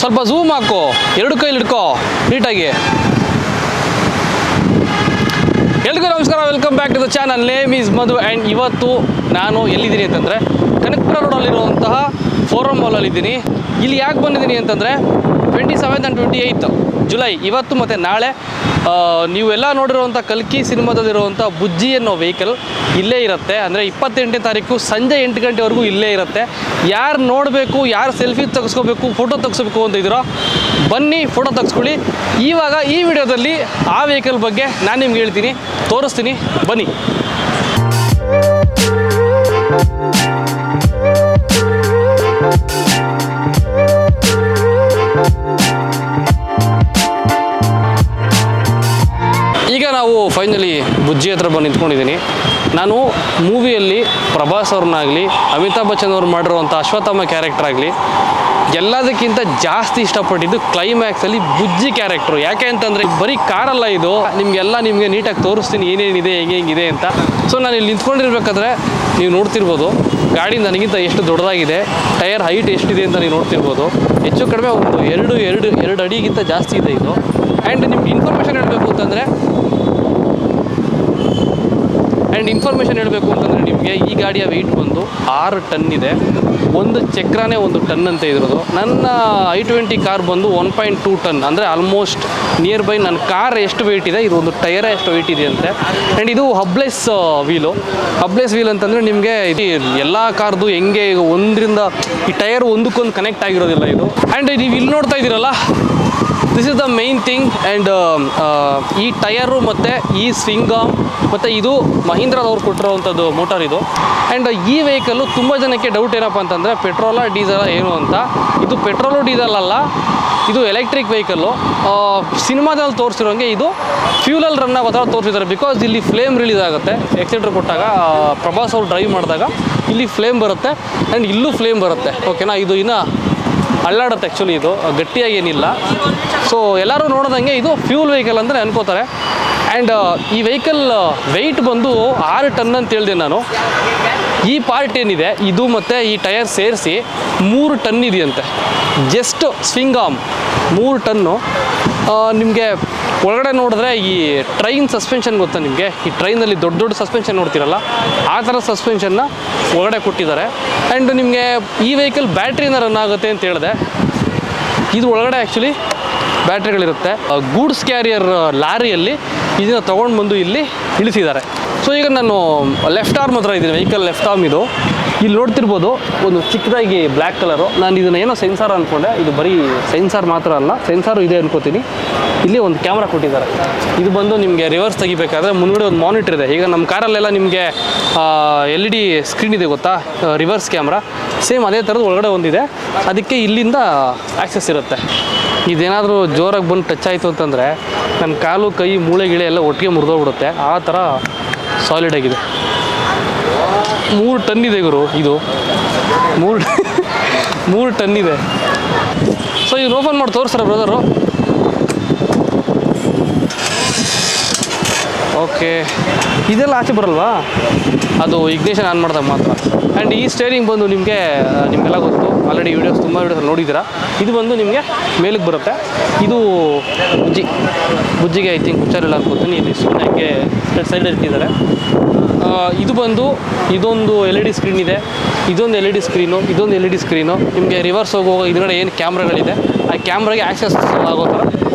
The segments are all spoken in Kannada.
ಸ್ವಲ್ಪ ಝೂಮ್ ಹಾಕು, ಎರಡು ಕೈಲಿ ಹಿಡ್ಕೋ ನೀಟಾಗಿ. ಎಲ್ರಿಗೂ ನಮಸ್ಕಾರ, welcome back to the channel. Name is Madhu. And ಇವತ್ತು ನಾನು ಎಲ್ಲಿದ್ದೀನಿ ಅಂತಂದರೆ ಕನಕಪುರ ರೋಡಲ್ಲಿರುವಂತಹ ಫೋರಮ್ ಮಾಲಲ್ಲಿದ್ದೀನಿ. ಇಲ್ಲಿ ಯಾಕೆ ಬಂದಿದ್ದೀನಿ ಅಂತಂದರೆ 27 and 28 ಜುಲೈ ಇವತ್ತು ಮತ್ತು ನಾಳೆ ನೀವೆಲ್ಲ ನೋಡಿರುವಂಥ ಕಲ್ಕಿ ಸಿನಿಮಾದಲ್ಲಿರುವಂಥ ಬುಜ್ಜಿ ಅನ್ನೋ ವೆಹಿಕಲ್ ಇಲ್ಲೇ ಇರುತ್ತೆ. ಅಂದರೆ 28ನೇ ತಾರೀಕು ಸಂಜೆ 8 ಗಂಟೆವರೆಗೂ ಇಲ್ಲೇ ಇರುತ್ತೆ. ಯಾರು ನೋಡಬೇಕು, ಯಾರು ಸೆಲ್ಫಿ ತೆಗೆಸ್ಕೋಬೇಕು, ಫೋಟೋ ತೆಗೆಸ್ಬೇಕು ಅಂತ ಇದ್ದೀರೋ ಬನ್ನಿ, ಫೋಟೋ ತೆಗೆಸ್ಕೊಳ್ಳಿ. ಇವಾಗ ಈ ವಿಡಿಯೋದಲ್ಲಿ ಆ ವೆಹಿಕಲ್ ಬಗ್ಗೆ ನಾನು ನಿಮ್ಗೆ ಹೇಳ್ತೀನಿ, ತೋರಿಸ್ತೀನಿ, ಬನ್ನಿ. ಈಗ ನಾವು ಫೈನಲಿ ಬುಜ್ಜಿ ಹತ್ರ ಬಂದು ನಿಂತ್ಕೊಂಡಿದ್ದೀನಿ. ನಾನು ಮೂವಿಯಲ್ಲಿ ಪ್ರಭಾಸ್ ಅವ್ರನ್ನಾಗಲಿ, ಅಮಿತಾಬ್ ಬಚ್ಚನ್ ಅವ್ರು ಮಾಡಿರುವಂಥ ಅಶ್ವತ್ಥಾಮ ಕ್ಯಾರೆಕ್ಟರ್ ಆಗಲಿ, ಎಲ್ಲದಕ್ಕಿಂತ ಜಾಸ್ತಿ ಇಷ್ಟಪಟ್ಟಿದ್ದು ಕ್ಲೈಮ್ಯಾಕ್ಸಲ್ಲಿ ಬುಜ್ಜಿ ಕ್ಯಾರೆಕ್ಟ್ರು. ಯಾಕೆ ಅಂತಂದರೆ ಬರೀ ಕಾರಲ್ಲ ಇದು, ನಿಮಗೆ ನೀಟಾಗಿ ತೋರಿಸ್ತೀನಿ ಏನೇನಿದೆ, ಹೆಂಗಿದೆ ಅಂತ. ಸೊ ನಾನು ಇಲ್ಲಿ ನಿಂತ್ಕೊಂಡಿರ್ಬೇಕಾದ್ರೆ ನೀವು ನೋಡ್ತಿರ್ಬೋದು ಗಾಡಿ ನನಗಿಂತ ಎಷ್ಟು ದೊಡ್ಡದಾಗಿದೆ, ಟೈರ್ ಹೈಟ್ ಎಷ್ಟಿದೆ ಅಂತ ನೀವು ನೋಡ್ತಿರ್ಬೋದು. ಹೆಚ್ಚು ಕಡಿಮೆ ಒಂದು ಎರಡು ಅಡಿಗಿಂತ ಜಾಸ್ತಿ ಇದೆ ಇದು. ಆ್ಯಂಡ್ ನಿಮ್ಗೆ ಇನ್ಫಾರ್ಮೇಷನ್ ಹೇಳಬೇಕು ಅಂತಂದರೆ ನಿಮಗೆ ಈ ಗಾಡಿಯ ವೆಯ್ಟ್ ಬಂದು 6 ಟನ್ ಇದೆ. ಒಂದು ಚಕ್ರನೇ 1 ಟನ್ ಅಂತ ಇದ್ರದ್ದು. ನನ್ನ i20 ಕಾರ್ ಬಂದು 1.2 ಟನ್, ಅಂದರೆ ಆಲ್ಮೋಸ್ಟ್ ನಿಯರ್ ಬೈ ನನ್ನ ಕಾರ್ ಎಷ್ಟು ವೆಯ್ಟ್ ಇದೆ, ಇದು ಒಂದು ಟೈರೇ ಎಷ್ಟು ವೆಯ್ಟ್ ಇದೆ ಅಂತೆ. ಆ್ಯಂಡ್ ಇದು ಹಬ್ಲೆಸ್ ವೀಲ್ ಅಂತಂದರೆ ನಿಮಗೆ ಇದು ಎಲ್ಲ ಕಾರ್ದು ಹೆಂಗೆ ಒಂದರಿಂದ ಈ ಟೈರ್ ಒಂದಕ್ಕೊಂದು ಕನೆಕ್ಟ್ ಆಗಿರೋದಿಲ್ಲ ಇದು. ಆ್ಯಂಡ್ ನೀವು ಇಲ್ಲಿ ನೋಡ್ತಾ ಇದ್ದೀರಲ್ಲ, this is the main thing. And ಈ ಟಯರು ಮತ್ತು ಈ ಸ್ವಿಂಗ್ ಆರ್ಮ್ ಮತ್ತು ಇದು ಮಹೀಂದ್ರದವ್ರು ಕೊಟ್ಟಿರೋವಂಥದ್ದು ಮೋಟಾರ್ ಇದು. ಆ್ಯಂಡ್ ಈ ವೆಹಿಕಲ್ಲು ತುಂಬ ಜನಕ್ಕೆ ಡೌಟ್ ಏನಪ್ಪ ಅಂತಂದರೆ ಪೆಟ್ರೋಲ ಡೀಸೆಲ ಏನು ಅಂತ. ಇದು ಪೆಟ್ರೋಲು ಡೀಸೆಲ್ ಅಲ್ಲ, ಇದು ಎಲೆಕ್ಟ್ರಿಕ್ ವೆಹಿಕಲ್ಲು. ಸಿನಿಮಾದಲ್ಲಿ ತೋರಿಸಿರೋಂಗೆ ಇದು ಫ್ಯೂಲಲ್ಲಿ ರನ್ ಆಗೋ ಥರ ತೋರಿಸಿದ್ದಾರೆ. ಬಿಕಾಸ್ ಇಲ್ಲಿ ಫ್ಲೇಮ್ ರಿಲೀಸ್ ಆಗುತ್ತೆ. ಎಕ್ಸಿಲೇಟರ್ ಕೊಟ್ಟಾಗ ಪ್ರಭಾಸ್ ಅವ್ರು ಡ್ರೈವ್ ಮಾಡಿದಾಗ ಇಲ್ಲಿ ಫ್ಲೇಮ್ ಬರುತ್ತೆ, ಆ್ಯಂಡ್ ಇಲ್ಲೂ ಫ್ಲೇಮ್ ಬರುತ್ತೆ. ಓಕೆನಾ, ಇದು ಇನ್ನೂ ಅಲ್ಲಾಡುತ್ತೆ. ಆ್ಯಕ್ಚುಲಿ ಇದು ಗಟ್ಟಿಯಾಗಿ ಏನಿಲ್ಲ. ಸೊ ಎಲ್ಲರೂ ನೋಡಿದಂಗೆ ಇದು ಫ್ಯೂಲ್ ವೆಹಿಕಲ್ ಅಂದರೆ ಅನ್ಕೋತಾರೆ. ಆ್ಯಂಡ್ ಈ ವೆಹಿಕಲ್ ವೆಯ್ಟ್ ಬಂದು 6 ಟನ್ ಅಂತ ಹೇಳಿದೆ ನಾನು. ಈ ಪಾರ್ಟ್ ಏನಿದೆ ಇದು ಮತ್ತು ಈ ಟಯರ್ ಸೇರಿಸಿ 3 ಟನ್ ಇದೆಯಂತೆ. Just swing arm 3 ton. ನಿಮಗೆ ಒಳಗಡೆ ನೋಡಿದ್ರೆ ಈ ಟ್ರೈನ್ ಸಸ್ಪೆನ್ಷನ್ ಗೊತ್ತಾ ನಿಮಗೆ? ಈ ಟ್ರೈನಲ್ಲಿ ದೊಡ್ಡ ಸಸ್ಪೆನ್ಷನ್ ನೋಡ್ತಿರಲ್ಲ, ಆ ಥರ ಸಸ್ಪೆನ್ಷನ್ನ ಒಳಗಡೆ ಕೊಟ್ಟಿದ್ದಾರೆ. ಆ್ಯಂಡ್ ನಿಮಗೆ ಈ ವೆಹಿಕಲ್ ಬ್ಯಾಟ್ರಿಯಿಂದ ರನ್ ಆಗುತ್ತೆ ಅಂತ ಹೇಳಿದೆ. ಇದು ಒಳಗಡೆ ಆ್ಯಕ್ಚುಲಿ ಬ್ಯಾಟ್ರಿಗಳಿರುತ್ತೆ. ಗೂಡ್ಸ್ ಕ್ಯಾರಿಯರ್ ಲಾರಿಯಲ್ಲಿ ಇದನ್ನು ತೊಗೊಂಡು ಬಂದು ಇಲ್ಲಿ ಇಳಿಸಿದ್ದಾರೆ. ಸೊ ಈಗ ನಾನು ಲೆಫ್ಟ್ ಆರ್ಮ್ ಹತ್ರ ಇದ್ದೀನಿ. ವೆಹಿಕಲ್ ಲೆಫ್ಟ್ ಆರ್ಮ್ ಇದು. ಇಲ್ಲಿ ನೋಡ್ತಿರ್ಬೋದು ಒಂದು ಚಿಕ್ಕದಾಗಿ ಬ್ಲ್ಯಾಕ್ ಕಲರು. ನಾನು ಇದನ್ನು ಏನೋ ಸೆನ್ಸಾರ್ ಅಂದ್ಕೊಂಡೆ. ಇದು ಬರೀ ಸೆನ್ಸಾರ್ ಮಾತ್ರ ಅಲ್ಲ, ಸೆನ್ಸಾರು ಇದೆ ಅನ್ಕೋತೀನಿ. ಇಲ್ಲಿ ಒಂದು ಕ್ಯಾಮ್ರಾ ಕೊಟ್ಟಿದ್ದಾರೆ. ಇದು ನಿಮಗೆ ರಿವರ್ಸ್ ತೆಗಿಬೇಕಾದ್ರೆ ಮುಂದ್ಗಡೆ ಒಂದು ಮಾನಿಟರ್ ಇದೆ. ಈಗ ನಮ್ಮ ಕಾರಲ್ಲೆಲ್ಲ ನಿಮಗೆ LED ಸ್ಕ್ರೀನ್ ಇದೆ ಗೊತ್ತಾ, ರಿವರ್ಸ್ ಕ್ಯಾಮ್ರಾ. ಸೇಮ್ ಅದೇ ಥರದ್ದು ಒಳಗಡೆ ಒಂದಿದೆ. ಅದಕ್ಕೆ ಇಲ್ಲಿಂದ ಆ್ಯಕ್ಸೆಸ್ ಇರುತ್ತೆ. ಇದೇನಾದರೂ ಜೋರಾಗಿ ಬಂದು ಟಚ್ ಆಯಿತು ಅಂತಂದರೆ ನನ್ನ ಕಾಲು, ಕೈ, ಮೂಳೆ ಗಿಳೆ ಎಲ್ಲ ಒಟ್ಟಿಗೆ ಮುರಿದೋಗ್ಬಿಡುತ್ತೆ. ಆ ಥರ ಸಾಲಿಡ್ ಆಗಿದೆ. 3 ಟನ್ ಇದೆ ಗುರು ಇದು. 3 ಟನ್ ಇದೆ. ಸೊ ಇವ್ರು ಓಪನ್ ಮಾಡಿ ತೋರಿಸ್ತಾರೆ ಬ್ರದರು. ಓಕೆ, ಇದೆಲ್ಲ ಆಚೆ ಬರಲ್ವಾ? ಅದು ಇಗ್ನಿಷನ್ ಆನ್ ಮಾಡಿದಾಗ ಮಾತ್ರ. ಆ್ಯಂಡ್ ಈ ಸ್ಟೇರಿಂಗ್ ಬಂದು ನಿಮಗೆಲ್ಲ ಗೊತ್ತು, ಆಲ್ರೆಡಿ ತುಂಬ ವೀಡಿಯೋಸ್ ನೋಡಿದ್ದೀರಾ. ಇದು ಬಂದು ನಿಮಗೆ ಮೇಲಕ್ಕೆ ಬರುತ್ತೆ. ಇದು ಬುಜ್ಜಿಗೆ ಐ ಥಿಂಕ್ ಹುಚ್ಚಾರಿಲ್ಲ ಅನ್ಕೋತೀನಿ. ಇಲ್ಲಿ ಸುಮ್ಮನೆ ಸೈಡ್ ಇಟ್ಟಿದ್ದಾರೆ. ಇದು ಬಂದು ಇದೊಂದು LED ಸ್ಕ್ರೀನ್ ಇದೆ, ಇದೊಂದು LED ಸ್ಕ್ರೀನು, ಇದೊಂದು LED ಸ್ಕ್ರೀನು. ನಿಮಗೆ ರಿವರ್ಸ್ ಹೋಗುವಾಗ ಇದರಗಡೆ ಏನು ಕ್ಯಾಮ್ರಾಗಳಿದೆ ಆ ಕ್ಯಾಮ್ರಾಗೆ ಆ್ಯಕ್ಸೆಸ್ ಆಗೋ ಥರ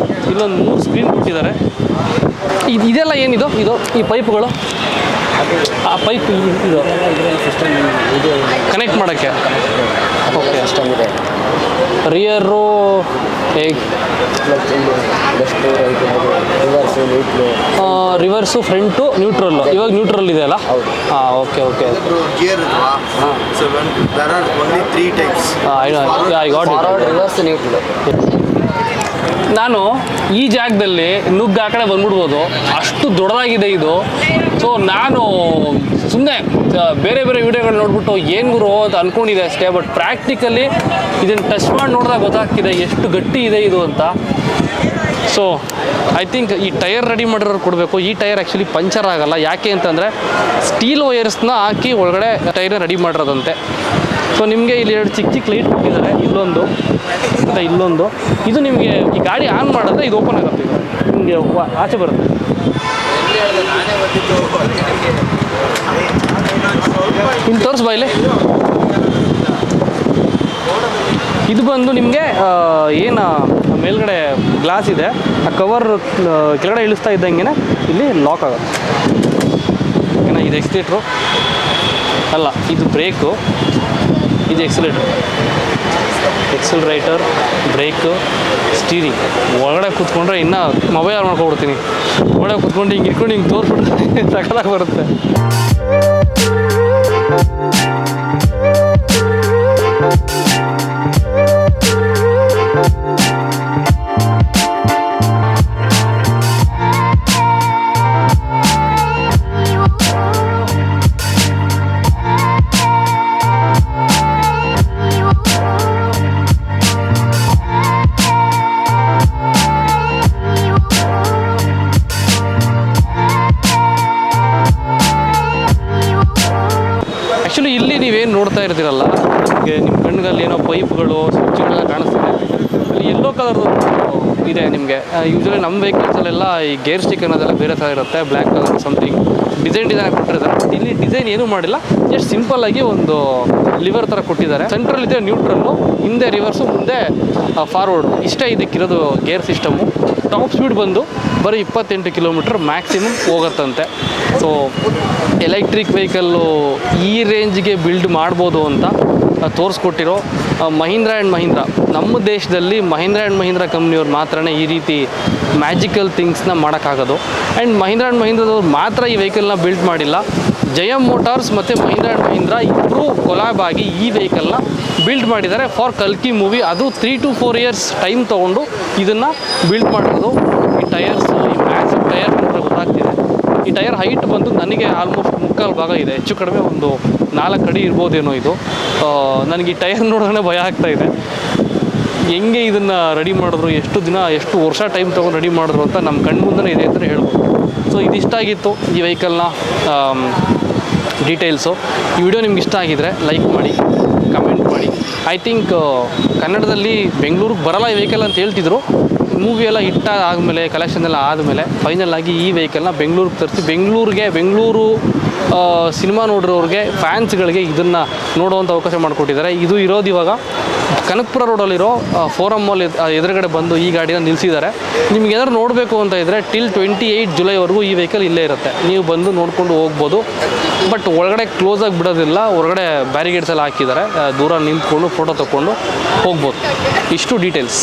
ಇಲ್ಲೊಂದು 3 ಸ್ಕ್ರೀನ್ ಕೊಟ್ಟಿದ್ದಾರೆ. ಇದೆಲ್ಲ ಏನಿದು? ಈ ಪೈಪ್ಗಳು, ಆ ಪೈಪ್ ಇದು ಕನೆಕ್ಟ್ ಮಾಡೋಕ್ಕೆ. ಓಕೆ, ಅಷ್ಟಾಗಿದೆ. Rear reverse, front, neutral. ಇವಾಗ ನ್ಯೂಟ್ರಲ್ ಇದೆ ಅಲ್ಲ? ಹಾಂ, ಓಕೆ. ನಾನು ಈ ಜಾಗದಲ್ಲಿ ನುಗ್ಗಿ ಆ ಕಡೆ ಬಂದ್ಬಿಡ್ಬೋದು, ಅಷ್ಟು ದೊಡ್ಡದಾಗಿದೆ ಇದು. ಸೊ ನಾನು ಸುಮ್ಮನೆ ಬೇರೆ ವೀಡಿಯೋಗಳು ನೋಡ್ಬಿಟ್ಟು ಏನು ಗುರು ಅಂತ ಅಂದ್ಕೊಂಡಿದ್ದೆ ಅಷ್ಟೇ. ಬಟ್ ಪ್ರಾಕ್ಟಿಕಲಿ ಇದನ್ನು ಟಚ್ ಮಾಡಿ ನೋಡಿದಾಗ ಗೊತ್ತಾಗ್ತಿದೆ ಎಷ್ಟು ಗಟ್ಟಿ ಇದೆ ಇದು ಅಂತ. ಸೊ ಐ ಥಿಂಕ್ ಈ ಟೈರ್ ರೆಡಿ ಮಾಡಿರೋರು ಕೊಡಬೇಕು. ಈ ಟೈರ್ ಆ್ಯಕ್ಚುಲಿ ಪಂಚರ್ ಆಗಲ್ಲ. ಯಾಕೆ ಅಂತಂದರೆ ಸ್ಟೀಲ್ ವೈರ್ಸ್ನ ಹಾಕಿ ಒಳಗಡೆ ಟೈರ್ನ ರೆಡಿ ಮಾಡಿರೋದಂತೆ. ಸೊ ನಿಮಗೆ ಇಲ್ಲಿ 2 ಚಿಕ್ಕ ಲೈಟ್ ಕೊಟ್ಟಿದ್ದಾರೆ. ಇಲ್ಲೊಂದು ಅಂತ ಇಲ್ಲೊಂದು. ಇದು ನಿಮಗೆ ಈ ಗಾಡಿ ಆನ್ ಮಾಡಿದ್ರೆ ಇದು ಓಪನ್ ಆಗುತ್ತೆ, ನಿಮಗೆ ಆಚೆ ಬರುತ್ತೆ. ಇನ್ನು ತೋರಿಸ್ ಬಾಯಿಲೆ. ಇದು ಬಂದು ನಿಮಗೆ ಏನು ಮೇಲ್ಗಡೆ ಗ್ಲಾಸ್ ಇದೆ, ಆ ಕವರ್ ಕೆಳಗಡೆ ಇಳಿಸ್ತಾ ಇದ್ದಂಗೆ ಇಲ್ಲಿ ಲಾಕ್ ಆಗುತ್ತೆ. ಓಕೆನಾ, ಇದು ಎಕ್ಸಿಲೇಟ್ರು ಅಲ್ಲ, ಇದು ಬ್ರೇಕು, ಇದು ಎಕ್ಸಲರೇಟರ್, ಬ್ರೇಕು, ಸ್ಟೀರಿಂಗ್. ಒಳಗಡೆ ಕೂತ್ಕೊಂಡ್ರೆ ಇನ್ನೂ ಮೊಬೈಲ್ ಮಾಡ್ಕೊಬಿಡ್ತೀನಿ. ಒಳಗಡೆ ಕೂತ್ಕೊಂಡು ಹಿಂಗೆ ಇಟ್ಕೊಂಡು ಹಿಂಗೆ ತೋರಿಸ್ಬಿಟ್ರೆ ಸಕಲಾಗಿ ಬರುತ್ತೆ. ಆ್ಯಕ್ಚುಲಿ ಇಲ್ಲಿ ನೀವೇನು ನೋಡ್ತಾ ಇರ್ತೀರಲ್ಲ, ನಿಮಗೆ ನಿಮ್ಮ ಕಣ್ಣಿನಲ್ಲಿ ಏನೋ ಪೈಪ್ಗಳು, ಸ್ವಿಚ್ಗಳೆಲ್ಲ ಕಾಣಿಸ್ತಿದೆ. ಅಲ್ಲಿ ಯೆಲ್ಲೋ ಕಲರ್ದು ಇದೆ ನಿಮಗೆ. ಯೂಶ್ವಲಿ ನಮ್ಮ ವೆಹಿಕಲ್ಸಲ್ಲೆಲ್ಲ ಈ ಗೇರ್ ಸ್ಟಿಕ್ ಅನ್ನೋದೆಲ್ಲ ಬೇರೆ ಥರ ಇರುತ್ತೆ, ಬ್ಲ್ಯಾಕ್ ಕಲರ್ ಸಮಥಿಂಗ್ ಡಿಸೈನ್ ಕೊಟ್ಟಿರ್ತಾರೆ. ಇಲ್ಲಿ ಡಿಸೈನ್ ಏನೂ ಮಾಡಿಲ್ಲ, ಜಸ್ಟ್ ಸಿಂಪಲ್ಲಾಗಿ ಒಂದು ಲಿವರ್ ಥರ ಕೊಟ್ಟಿದ್ದಾರೆ. ಸೆಂಟ್ರಲ್ ಇದೆ ನ್ಯೂಟ್ರಲ್ಲು, ಹಿಂದೆ ರಿವರ್ಸು, ಮುಂದೆ ಫಾರ್ವರ್ಡು, ಇಷ್ಟೇ ಇದಕ್ಕಿರೋದು ಗೇರ್ ಸಿಸ್ಟಮು. ಟಾಪ್ ಸ್ಪೀಡ್ ಬಂದು ಬರೀ 28 ಕಿಲೋಮೀಟ್ರ್ ಮ್ಯಾಕ್ಸಿಮಮ್ ಹೋಗುತ್ತಂತೆ. ಸೊ ಎಲೆಕ್ಟ್ರಿಕ್ ವೆಹಿಕಲ್ಲು ಈ ರೇಂಜ್ಗೆ ಬಿಲ್ಡ್ ಮಾಡ್ಬೋದು ಅಂತ ತೋರಿಸ್ಕೊಟ್ಟಿರೋ ಮಹೀಂದ್ರ ಆ್ಯಂಡ್ ಮಹೀಂದ್ರ. ನಮ್ಮ ದೇಶದಲ್ಲಿ ಮಹೀಂದ್ರ ಆ್ಯಂಡ್ ಮಹೀಂದ್ರ ಕಂಪ್ನಿಯವ್ರು ಮಾತ್ರ ಈ ರೀತಿ ಮ್ಯಾಜಿಕಲ್ ಥಿಂಗ್ಸ್ನ ಮಾಡೋಕ್ಕಾಗೋದು. ಆ್ಯಂಡ್ ಮಹೀಂದ್ರ ಆ್ಯಂಡ್ ಮಹೀಂದ್ರದವ್ರು ಮಾತ್ರ ಈ ವೆಹಿಕಲ್ನ ಬಿಲ್ಡ್ ಮಾಡಿಲ್ಲ, ಜಯಮ್ ಮೋಟಾರ್ಸ್ ಮತ್ತು ಮಹೀಂದ್ರ ಆ್ಯಂಡ್ ಮಹೀಂದ್ರ ಇಬ್ಬರು ಕೊಲಾಬ್ ಆಗಿ ಈ ವೆಹಿಕಲ್ನ ಬಿಲ್ಡ್ ಮಾಡಿದ್ದಾರೆ ಫಾರ್ ಕಲ್ಕಿ ಮೂವಿ. ಅದು 3 to 4 years ಟೈಮ್ ತೊಗೊಂಡು ಇದನ್ನು ಬಿಲ್ಡ್ ಮಾಡೋದು. ಈ ಟಯರ್ಸು, ಈ ಮ್ಯಾಕ್ಸಿಮ್ ಟಯರ್ ನೋಡಿದ್ರೆ ಗೊತ್ತಾಗ್ತಿದೆ. ಈ ಟಯರ್ ಹೈಟ್ ಬಂದು ನನಗೆ ಆಲ್ಮೋಸ್ಟ್ 3/4 ಭಾಗ ಇದೆ, ಹೆಚ್ಚು ಕಡಿಮೆ ಒಂದು 4 ಅಡಿ ಇರ್ಬೋದೇನೋ ಇದು. ನನಗೆ ಈ ಟೈರ್ ನೋಡೋಣ ಭಯ ಆಗ್ತಾಯಿದೆ. ಹೆಂಗೆ ಇದನ್ನು ರೆಡಿ ಮಾಡಿದ್ರು, ಎಷ್ಟು ವರ್ಷ ಟೈಮ್ ತೊಗೊಂಡು ರೆಡಿ ಮಾಡಿದ್ರು ಅಂತ ನಮ್ಮ ಕಣ್ಣು ಮುಂದೆ ಇದೆ ಅಂತಲೇ ಹೇಳ್ಬೋದು. ಸೊ ಇದಿಷ್ಟಾಗಿತ್ತು ಈ ವೆಹಿಕಲ್ನ ಡೀಟೇಲ್ಸು. ಈ ವಿಡಿಯೋ ನಿಮ್ಗೆ ಇಷ್ಟ ಆಗಿದರೆ ಲೈಕ್ ಮಾಡಿ, ಕಮೆಂಟ್ ಮಾಡಿ. ಐ ಥಿಂಕ್ ಕನ್ನಡದಲ್ಲಿ ಬೆಂಗಳೂರಿಗೆ ಬರಲ್ಲ ಈ ವೆಹಿಕಲ್ ಅಂತ ಹೇಳ್ತಿದ್ರು. ಮೂವಿ ಎಲ್ಲ ಹಿಟ್ ಆದಮೇಲೆ, ಕಲೆಕ್ಷನ್ ಎಲ್ಲ ಆದಮೇಲೆ ಫೈನಲ್ ಆಗಿ ಈ ವೆಹಿಕಲ್ನ ಬೆಂಗಳೂರಿಗೆ ತರಿಸಿ, ಬೆಂಗಳೂರು ಸಿನಿಮಾ ನೋಡಿರೋರಿಗೆ, ಫ್ಯಾನ್ಸ್ಗಳಿಗೆ ಇದನ್ನು ನೋಡುವಂಥ ಅವಕಾಶ ಮಾಡಿಕೊಟ್ಟಿದ್ದಾರೆ. ಇದು ಇರೋದು ಇವಾಗ ಕನಕಪುರ ರೋಡಲ್ಲಿರೋ ಫೋರಮ್ ಮಾಲ್ ಎದುರುಗಡೆ ಬಂದು ಈ ಗಾಡಿನ ನಿಲ್ಲಿಸಿದ್ದಾರೆ. ನಿಮ್ಗೆ ಏನಾದ್ರು ನೋಡಬೇಕು ಅಂತ ಇದ್ದರೆ ಟಿಲ್ 28 ಜುಲೈವರೆಗೂ ಈ ವೆಹಿಕಲ್ ಇಲ್ಲೇ ಇರುತ್ತೆ, ನೀವು ಬಂದು ನೋಡಿಕೊಂಡು ಹೋಗ್ಬೋದು. ಬಟ್ ಒಳಗಡೆ ಕ್ಲೋಸಾಗಿ ಬಿಡೋದಿಲ್ಲ, ಹೊರಗಡೆ ಬ್ಯಾರಿಗೇಡ್ಸ್ ಎಲ್ಲ ಹಾಕಿದ್ದಾರೆ, ದೂರ ನಿಂತ್ಕೊಂಡು ಫೋಟೋ ತೊಗೊಂಡು ಹೋಗ್ಬೋದು. ಇಷ್ಟು ಡೀಟೇಲ್ಸ್.